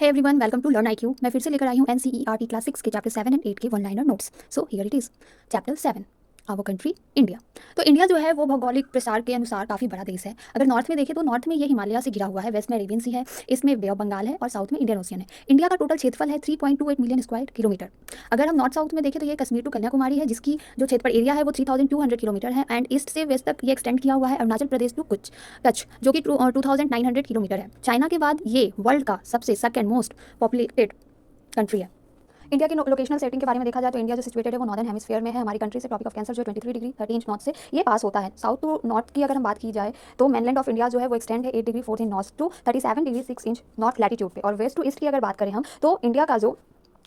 Hey everyone, welcome to Learn IQ. मैं फिर से लेकर आई हूँ एनसीईआरटी क्लास 6 के चैप्टर 7 एंड 8 के one liner notes. So here it is chapter 7, our country India. तो इंडिया जो है वो भौगोलिक प्रसार के अनुसार काफ़ी बड़ा देश है। अगर नॉर्थ में देखें तो नॉर्थ में ये हिमालय से घिरा हुआ है, वेस्ट में अरेबियन सी है, इसमें बे ऑफ बंगाल है और साउथ में इंडियन ओशियन है। इंडिया का टोटल क्षेत्रफल है 3.28 मिलियन स्क्वायर किलोमीटर। अगर हम नॉर्थ साउथ में देखें तो ये कश्मीर टू कन्याकुमारी है, जिसकी जो क्षेत्रफल एरिया है वो 3200 किलोमीटर है एंड ईस्ट से वेस्ट तक ये एक्सटेंड किया हुआ है अरुणाचल प्रदेश टू कच्छ, जो कि 2900 किलोमीटर है। चाइना के बाद ये वर्ल्ड का सबसे सेकंड मोस्ट पॉपुलेटेड कंट्री है। इंडिया की लोकेशनल सेटिंग के बारे में देखा जाए तो इंडिया जो सिचुएटेड है वो नॉर्दर्न हेमिस्फीयर में है। हमारी कंट्री से ट्रॉपिक ऑफ कैंसर जो 23 डिग्री 30 इंच नॉर्थ से ये पास होता है। साउथ टू नॉर्थ की अगर हम बात की जाए तो मेनलैंड ऑफ इंडिया जो है वो एक्सटेंड है 8 degree 4 inch north to 37 degree 6 inch north latitude पे। और वेस्ट टू ईस्ट की अगर बात करें हम तो इंडिया का जो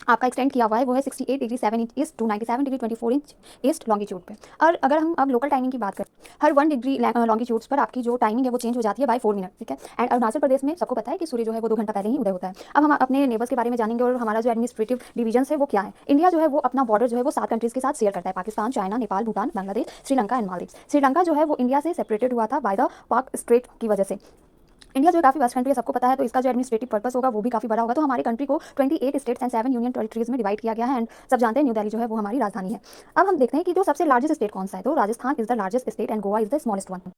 आपका एक्सटेंड किया हुआ है वो है 68 degree 7 inch east to 97 degree 24 inch east longitude पे। और अगर हम अब लोकल टाइमिंग की बात करें, हर 1 डिग्री लॉन्गिट्यूड्स पर आपकी जो टाइमिंग है वो चेंज हो जाती है बाय 4 मिनट, ठीक है। एंड अरुणाचल प्रदेश में सबको पता है कि सूर्य जो है वो 2 घंटा पहले ही उदय होता है। अब हम अपने नेबर्स के बारे में जानेंगे और हमारा जो एडमिनिस्ट्रेटिव डिवीजन है वो क्या है। इंडिया जो है वो अपना बॉर्डर जो है वो 7 कंट्रीज के साथ शेयर करता है, पाकिस्तान, चाइना, नेपाल, भूटान, बांग्लादेश, श्रीलंका एंड मालदीव्स। श्रीलंका जो है वो इंडिया से सेपरेटेड हुआ था बाय द पाक स्ट्रेट की वजह से। इंडिया जो काफ़ी वेस्ट कंट्री है, सबको पता है, तो इसका जो एडमिनिस्ट्रेटिव पर्पस होगा वो भी काफ़ी बड़ा होगा। तो हमारी कंट्री को 28 स्टेट्स एंड 7 यूनियन टेरिटरीज में डिवाइड किया गया है एंड सब जानते हैं न्यू दिल्ली जो है वो हमारी राजधानी है। अब हम देखते हैं कि जो सबसे लार्जेस्ट स्टेट कौन सा है, तो Rajasthan is the largest state and Goa is the smallest one.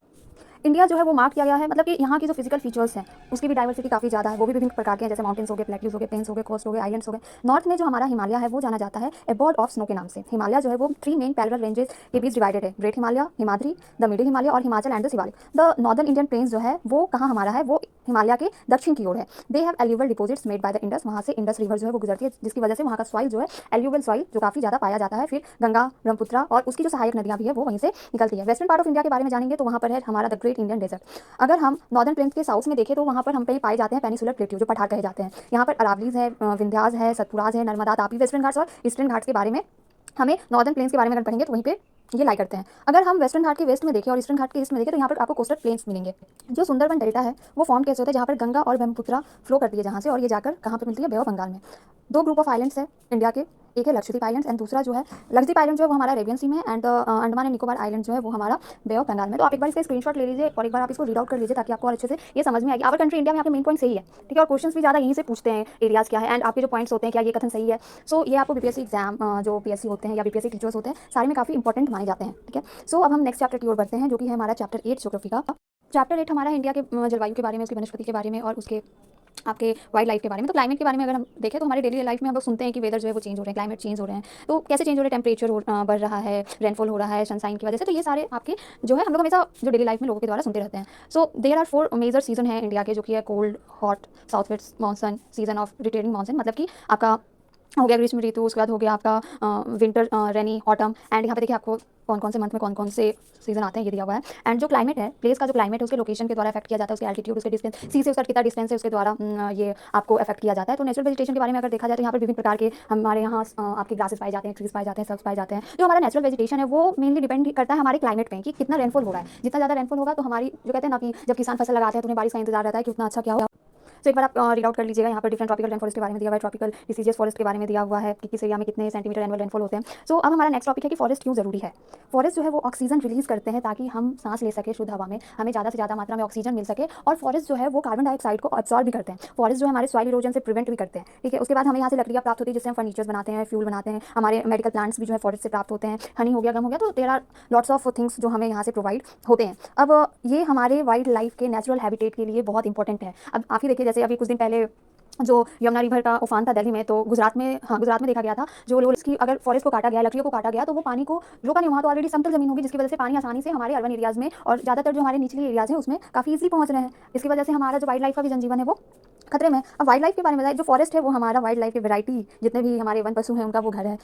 India जो है वो मार्क किया गया है, मतलब कि यहाँ की जो फिजिकल फीचर्स हैं उसकी भी डाइवर्सिटी काफ़ी ज़्यादा है, वो भी विभिन्न प्रकार के हैं, जैसे माउंटेन्स हो गए, प्लेट्यूज हो गए, प्लेन्स हो गए, कोस्ट हो गए, आइलैंड्स हो गए। नॉर्थ में जो हमारा हिमालय है वो जाना जाता है एबॉर्ड ऑफ स्नो के नाम से। हिमालय जो है वो 3 मेन पैरेलल रेंजेस के बीच डिवाइडेड है, great Himalaya, Himadri, the middle Himalaya और Himachal and the Shivalik. The northern Indian plains जो है वो कहाँ हमारा है, वो हिमालय के दक्षिण की ओर है। They have alluvial deposits made by the Indus, वहाँ से इंडस रिवर जो है वो गुजरती है, जिसकी वजह से वहाँ का सॉइल जो है एल्यूवल सॉइल जो काफ़ी ज़्यादा पाया जाता है। फिर गंगा, ब्रह्मपुत्र और उसकी जो सहायक नदियाँ भी है वो वहीं से निकलती है। वेस्टर्न पार्ट ऑफ इंडिया के बारे में जानेंगे तो वहाँ पर है हमारा द ग्रेट इंडियन डेजर्ट। अगर हम नॉर्दर्न प्लेन्स के साउथ में देखें तो वहाँ पर हम पे पाए जाते हैं पेनिसुलर प्लेट्यू जो पठार कहे जाते हैं। यहाँ पर अरावलीज है, विंध्यास है, सतपुराज है, नर्मदा, तापी, वेस्टर्न घाट्स और ईस्टर्न घाट्स के बारे में हमें नॉर्दर्न प्लेन्स के बारे में अगर पढ़ेंगे तो वहीं पे ये लाई करते हैं। अगर हम वेस्टर्न घाट के वेस्ट में देखें और ईस्टर्न घाट के ईस्ट में देखें तो यहाँ पर आपको कोस्टल प्लेन्स मिलेंगे। जो सुंदरबन डेल्टा है वो फॉर्म कैसे होता है, जहाँ पर गंगा और ब्रह्मपुत्र फ्लो करती है जहाँ से, और ये जाकर कहाँ पे मिलती है, बे ऑफ बंगाल में। 2 ग्रुप ऑफ आइलैंड्स है इंडिया के, एक है लक्षद्वीप आइलैंड्स एंड दूसरा जो है लक्षद्वीप आइलैंड जो है वो हमारा अरेबियन सी में and Andaman and Nicobar island जो है वो हमारा बे ऑफ बंगाल में। तो आप एक बार इसका स्क्रीनशॉट ले लीजिए और एक बार आप इसको रीड आउट कर लीजिए ताकि आपको और अच्छे से ये समझ में आएगी। आवर कंट्री इंडिया में आपके मेन पॉइंट सही है, ठीक है, और क्वेश्चंस भी ज़्यादा यहीं से पूछते हैं, एरियाज क्या है एंड आपके जो पॉइंट्स होते हैं क्या ये कथन सही है। सो ये आपको बीपीएससी एग्जाम जो पीएससी होते हैं या बीपीएससी टीचर्स होते हैं सारे में काफ़ी इंपॉर्टेंट माने जाते हैं, ठीक है। सो अब हम नेक्स्ट चैप्टर की ओर बढ़ते हैं जो कि है हमारा चैप्टर 8 ज्योग्राफी का। चैप्टर 8 हमारा इंडिया के जलवायु के बारे में, उसकी वनस्पति के बारे में और उसके आपके वाइल्ड लाइफ के बारे में। तो क्लाइमेट के बारे में अगर हम देखें तो हमारे डेली लाइफ में हम लोग सुनते हैं कि वेदर जो है वो चेंज हो रहे हैं, क्लाइमेट चेंज हो रहे हैं। तो कैसे चेंज हो रहे हैं, टेम्परेचर बढ़ रहा है, रेनफॉल हो रहा है सनसाइन की वजह से। तो ये सारे आपके जो है हम लोग हमेशा जो डेली लाइफ में लोगों के द्वारा सुनते रहते हैं। So there are 4 major season है इंडिया के, जो कि है cold, hot, south west monsoon, season of retaining monsoon, मतलब कि आपका हो गया ग्रीष्म ऋतु, उसके बाद हो गया आपका विंटर, रेनी, ऑटम। एंड यहाँ पे देखिए आपको कौन कौन से मंथ में कौन कौन से सीजन आते हैं ये दिया हुआ है। एंड जो क्लाइमेट है, प्लेस का जो क्लाइमेट है उसके लोकेशन के द्वारा इफेक्ट किया जाता है, उसके एल्टीट्यूड, उसके डिस्टेंस, सी से उसका कितना डिस्टेंस है उसके द्वारा ये आपको इफेक्ट किया जाता है। तो नेचुरल वेजिटेशन के बारे में अगर देखा जाए तो यहाँ पर विभिन्न प्रकार के हमारे यहाँ आपके ग्रासेस पाए जाते हैं, ट्रीज पाए जाते हैं, सर्ब्स पाए जाते हैं। जो हमारा नेचुरल वेजिटेशन है वो मेनली डिपेंड करता है हमारे क्लाइमेट पे कि कितना रेनफॉल हो रहा है। जितना ज़्यादा रेनफॉल होगा तो हमारी जो कहते हैं ना कि जब किसान फसल लगाते हैं तो उन्हें बारिश का इंतजार रहता है कि उतना अच्छा क्या हो। तो एक बार आप रीड आउट कर लीजिएगा, यहाँ पर डिफरेंट ट्रॉपिकल रेन फॉरेस्ट के बारे में दिया हुआ है, ट्रॉपिकल डिसीजेस फॉरेस्ट के बारे में दिया हुआ है कि किस एरिया में कितने सेंटीमीटर एनुअल रेनफॉल होते हैं। सो अब हमारा नेक्स्ट टॉपिक है कि फॉरेस्ट क्यों जरूरी है। फॉरेस्ट जो है वो ऑक्सीजन रिलीज करते हैं ताकि हम सांस ले सके शुद्ध हवा में, हमें ज़्यादा से ज़्यादा मात्रा में ऑक्सीजन मिल सके। और फॉरेस्ट जो है वो कार्बन डाइऑक्साइड को अब्सॉर्ब भी करते हैं। फॉरेस्ट जो है हमारे सॉइल इरोजन से प्रिवेंट भी करते हैं, ठीक है। उसके बाद हमें यहाँ से लकड़ियाँ प्राप्त होती है जिससे हम फर्नीचर्स बनाते हैं, फ्यूल बनाते हैं, हमारे मेडिकल प्लांट्स भी जो है फॉरेस्ट से प्राप्त होते हैं, हनी हो गया, गम हो गया। तो there are lots of things जो हमें यहाँ से प्रोवाइड होते हैं। अब ये हमारे वाइल्ड लाइफ के नेचुरल हैबिटेट के लिए बहुत इंपॉर्टेंट है। अब आप ही देखिए, जैसे अभी कुछ दिन पहले जो यमुना रिवर का उफान था दिल्ली में, तो गुजरात में, हाँ गुजरात में देखा गया था, जो लोग इसकी अगर फॉरेस्ट को काटा गया, लकड़ियों को काटा गया तो वो पानी को रोका नहीं, वहाँ तो ऑलरेडी समतल जमीन होगी जिसकी वजह से पानी आसानी से हमारे अर्बन एरियाज़ में और ज़्यादातर जो हमारे निचले एरियाज़ हैं उसमें काफ़ी ईजिली पहुँच रहे हैं। इसकी वजह से हमारा जो वाइल्ड लाइफ का भी जनजीवन है वो खतरे में। अब वाइल्ड लाइफ के बारे में बताएं, जो फॉरेस्ट है वो हमारा वाइल्ड लाइफ की वैरायटी, जितने भी हमारे वन पशु हैं उनका वो घर है।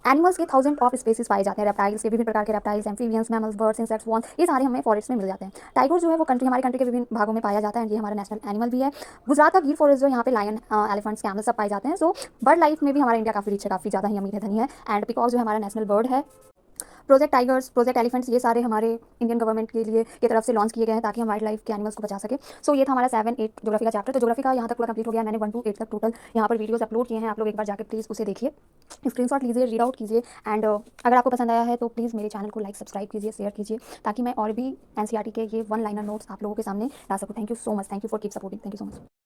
एनिमल्स के 1000 ऑफ स्पेसीज पाए जाते हैं, रेप्टाइल्स के, विभिन्न प्रकार के reptiles, amphibians, mammals, birds, insects, worms, ये सारे हमें फॉरेस्ट में मिल जाते हैं। टाइगर जो है वो हमारी कंट्री के विभिन्न भागों में पाया जाता है, ये हमारा नेशनल एनिमल भी है। गुजरात का गिर फॉरेस्ट जो यहाँ पे लायन, एलिफेंट्स, कैमल सब पाए जाते हैं। सो बर्ड लाइफ में भी हमारा इंडिया काफ़ी रिच है, काफ़ी ज़्यादा ही अमीर है, धनी है। एंड पिकॉक जो हमारा नेशनल बर्ड है। प्रोजेक्ट टाइगर्स, प्रोजेक्ट एलिफेंट्स, ये सारे हमारे इंडियन गवर्नमेंट के लिए की तरफ से लॉन्च किए गए हैं ताकि हम वाइल्ड लाइफ के एनिमल्स को बचा सके। सो ये था हमारा 7, 8 ज्योग्राफी का चैप्टर। तो ज्योग्राफी का यहाँ तक पूरा कंप्लीट हो गया। मैंने 1 to 8 तक टोटल यहाँ पर वीडियोस अपलोड किए हैं, आप लोग एक बार जाकर प्लीज़ उसे देखिए, स्क्रीनशॉट लीजिए, रीड आउट कीजिए। एंड अगर आपको पसंद आया है तो प्लीज़ मेरे चैनल को लाइक, सब्सक्राइब कीजिए, शेयर कीजिए ताकि मैं और भी एनसीईआरटी के ये 1 लाइनर नोट्स आप लोगों के सामने ला सकूँ। Thank you so much, thank you for keep supporting, thank you so much.